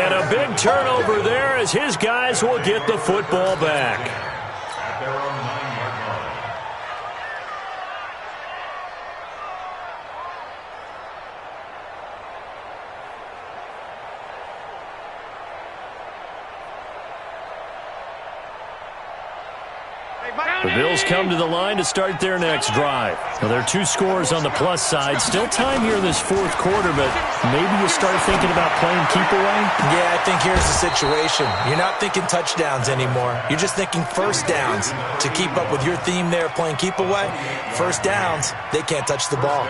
And a big turnover there as his guys will get the football back. At their own 9-yard line. The Bills come to the line to start their next drive. Now, there are 2 scores on the plus side. Still time here in this fourth quarter, but maybe you start thinking about playing keep away? Yeah, I think here's the situation. You're not thinking touchdowns anymore. You're just thinking first downs. To keep up with your theme there, playing keep away, first downs, they can't touch the ball.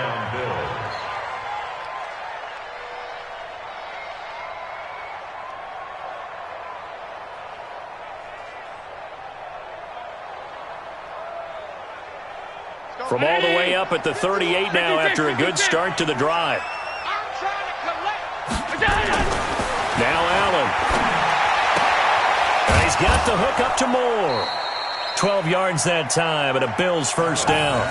From all the way up at the 38 now after a good start to the drive. Now Allen. And he's got the hook up to Moore. 12 yards that time and a Bills first down.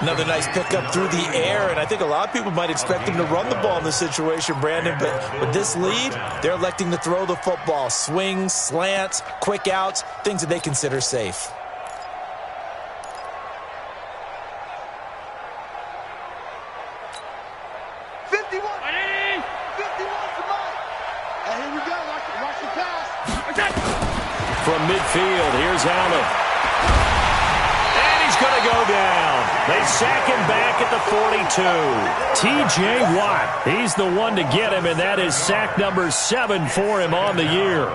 Another nice pickup through the air, and I think a lot of people might expect him to run the ball in this situation, Brandon, but with this lead, they're electing to throw the football. Swings, slants, quick outs, things that they consider safe. From midfield, here's Allen. And he's going to go down. They sack him back at the 42. T.J. Watt, he's the one to get him, and that is sack number 7 for him on the year.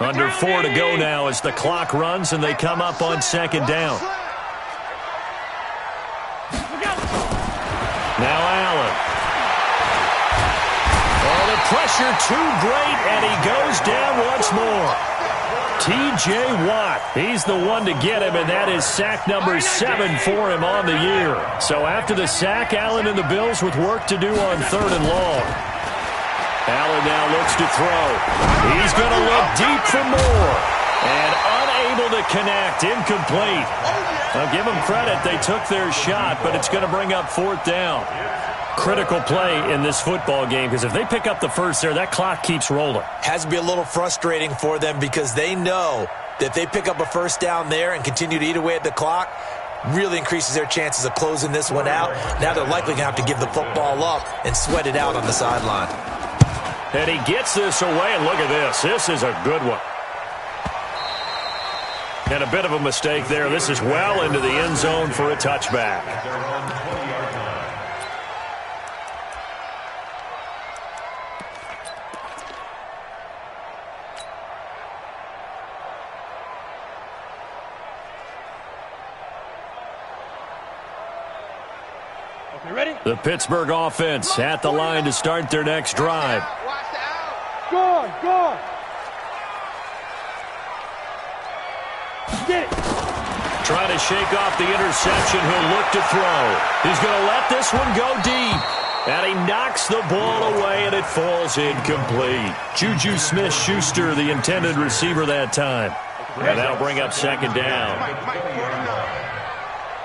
Under 4 to go now as the clock runs, and they come up on second down. Now Allen. Oh, the pressure too great, and he goes down once more. T.J. Watt, he's the one to get him, and that is sack number 7 for him on the year. So after the sack, Allen and the Bills with work to do on 3rd and long. Allen now looks to throw. He's going to look deep for Moore. And unable to connect, incomplete. I'll give them credit, they took their shot, but it's going to bring up 4th down. Critical play in this football game, because if they pick up the first there, that clock keeps rolling. Has to be a little frustrating for them because they know that if they pick up a first down there and continue to eat away at the clock, really increases their chances of closing this one out. Now they're likely going to have to give the football up and sweat it out on the sideline. And he gets this away, and look at this. This is a good one. And a bit of a mistake there. This is well into the end zone for a touchback. The Pittsburgh offense at the line to start their next drive. Go, go. Get it. Trying to shake off the interception. He'll look to throw. He's going to let this one go deep. And he knocks the ball away, and it falls incomplete. Juju Smith-Schuster, the intended receiver that time. And that'll bring up second down.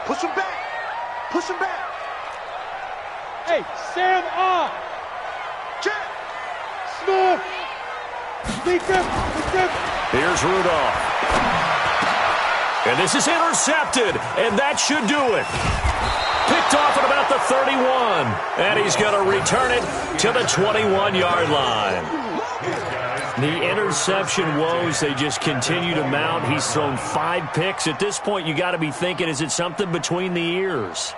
Push him back. Push him back. Hey, Sam off. Jack. Smith. Beat them. Here's Rudolph. And this is intercepted, and that should do it. Picked off at about the 31, and he's going to return it to the 21-yard line. The interception woes, they just continue to mount. He's thrown 5 picks. At this point, you got to be thinking, is it something between the ears?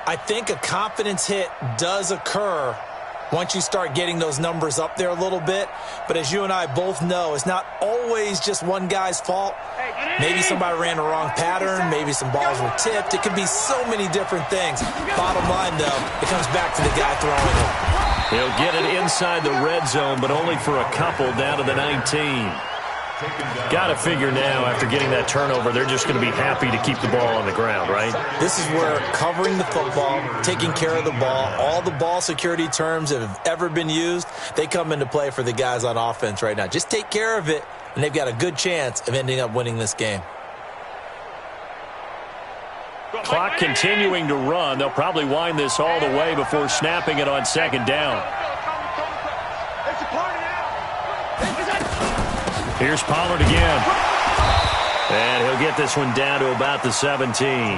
I think a confidence hit does occur once you start getting those numbers up there a little bit. But as you and I both know, it's not always just one guy's fault. Maybe somebody ran the wrong pattern. Maybe some balls were tipped. It could be so many different things. Bottom line, though, it comes back to the guy throwing it. He'll get it inside the red zone, but only for a couple down to the 19. Got to figure now, after getting that turnover, they're just going to be happy to keep the ball on the ground, right? This is where covering the football, taking care of the ball, all the ball security terms that have ever been used, they come into play for the guys on offense right now. Just take care of it, and they've got a good chance of ending up winning this game. Clock continuing to run. They'll probably wind this all the way before snapping it on second down. Here's Pollard again. And he'll get this one down to about the 17.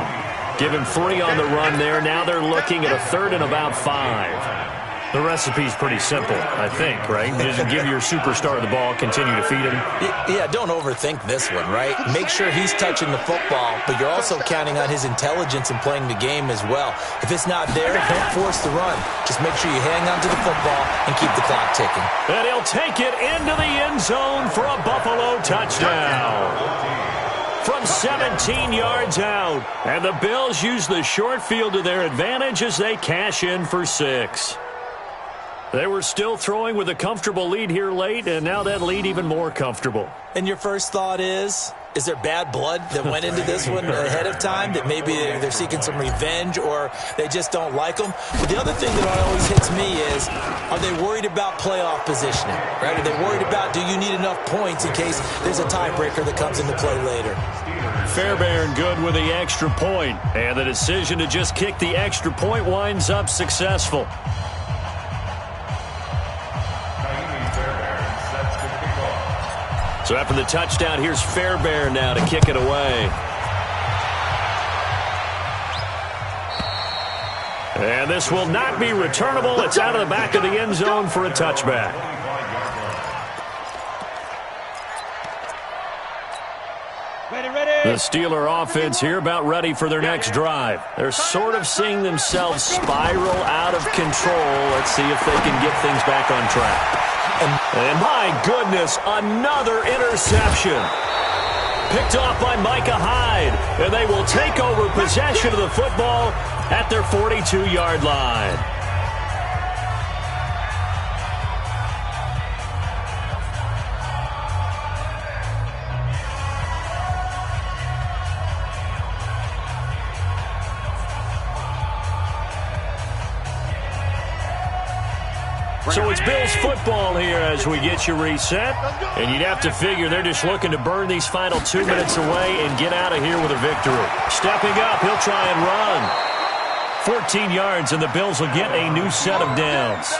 Give him 3 on the run there. Now they're looking at a 3rd and about 5. The recipe's pretty simple, I think, right? Just give your superstar the ball, continue to feed him. Yeah, don't overthink this one, right? Make sure he's touching the football, but you're also counting on his intelligence in playing the game as well. If it's not there, don't force the run. Just make sure you hang on to the football and keep the clock ticking. And he'll take it into the end zone for a Buffalo touchdown. From 17 yards out. And the Bills use the short field to their advantage as they cash in for 6. They were still throwing with a comfortable lead here late, and now that lead even more comfortable. And your first thought is there bad blood that went into this one ahead of time, that maybe they're seeking some revenge or they just don't like them? But the other thing that always hits me is, are they worried about playoff positioning? Right? Are they worried about, do you need enough points in case there's a tiebreaker that comes into play later? Fairbairn good with the extra point, and the decision to just kick the extra point winds up successful. So after the touchdown, here's Fairbairn now to kick it away. And this will not be returnable. It's out of the back of the end zone for a touchback. The Steeler offense here about ready for their next drive. They're sort of seeing themselves spiral out of control. Let's see if they can get things back on track. And my goodness, another interception. Picked off by Micah Hyde. And they will take over possession of the football at their 42-yard line. So it's Bills football here as we get you reset. And you'd have to figure they're just looking to burn these final 2 minutes away and get out of here with a victory. Stepping up, he'll try and run. 14 yards, and the Bills will get a new set of downs.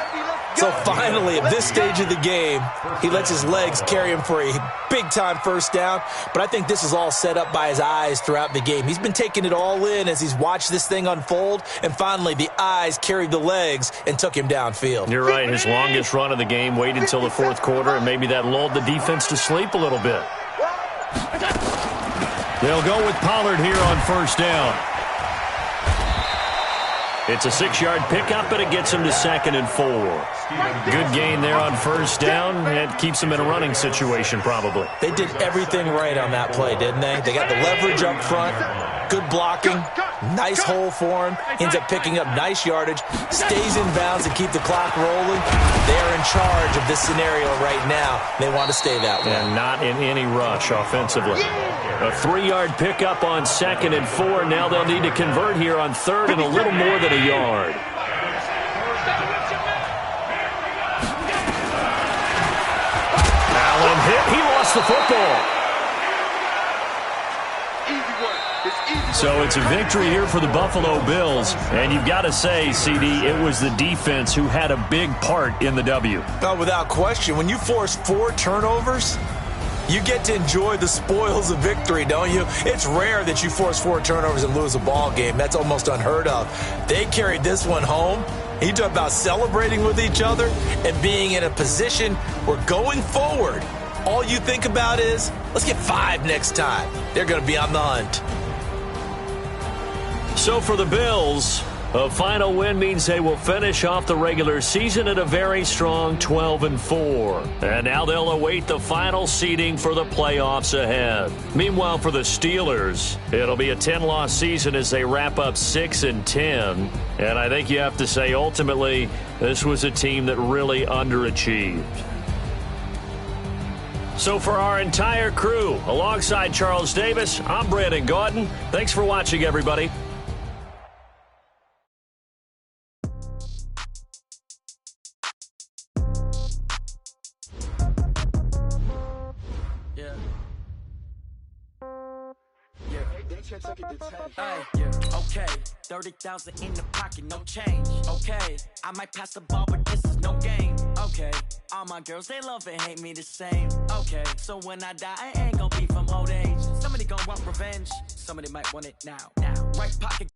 So finally, at this stage of the game, he lets his legs carry him for a big-time first down. But I think this is all set up by his eyes throughout the game. He's been taking it all in as he's watched this thing unfold. And finally, the eyes carried the legs and took him downfield. You're right. His longest run of the game waited until the fourth quarter, and maybe that lulled the defense to sleep a little bit. They'll go with Pollard here on first down. It's a 6-yard pickup, but it gets him to 2nd and 4. Good gain there on first down. It keeps him in a running situation, probably. They did everything right on that play, didn't they? They got the leverage up front, good blocking, nice hole for him, ends up picking up nice yardage, stays in bounds and keep the clock rolling. They're in charge of this scenario right now. They want to stay that way. And not in any rush offensively. A 3-yard pickup on 2nd and 4. Now they'll need to convert here on 3rd and a little more than a yard. Allen hit. He lost the football. So it's a victory here for the Buffalo Bills. And you've got to say, CD, it was the defense who had a big part in the W. No, without question. When you force 4 turnovers, you get to enjoy the spoils of victory, don't you? It's rare that you force 4 turnovers and lose a ball game. That's almost unheard of. They carried this one home. You talk about celebrating with each other and being in a position where going forward, all you think about is, let's get 5 next time. They're going to be on the hunt. So for the Bills, a final win means they will finish off the regular season at a very strong 12-4. And now they'll await the final seeding for the playoffs ahead. Meanwhile, for the Steelers, it'll be a 10-loss season as they wrap up 6-10. And I think you have to say, ultimately, this was a team that really underachieved. So for our entire crew, alongside Charles Davis, I'm Brandon Gaudin. Thanks for watching, everybody. Okay, 30,000 in the pocket, no change. Okay, I might pass the ball, but this is no game. Okay. Okay, all my girls, they love and hate me the same. Okay, so when I die, I ain't gonna be from old age. Somebody gonna want revenge, somebody might want it now. Right pocket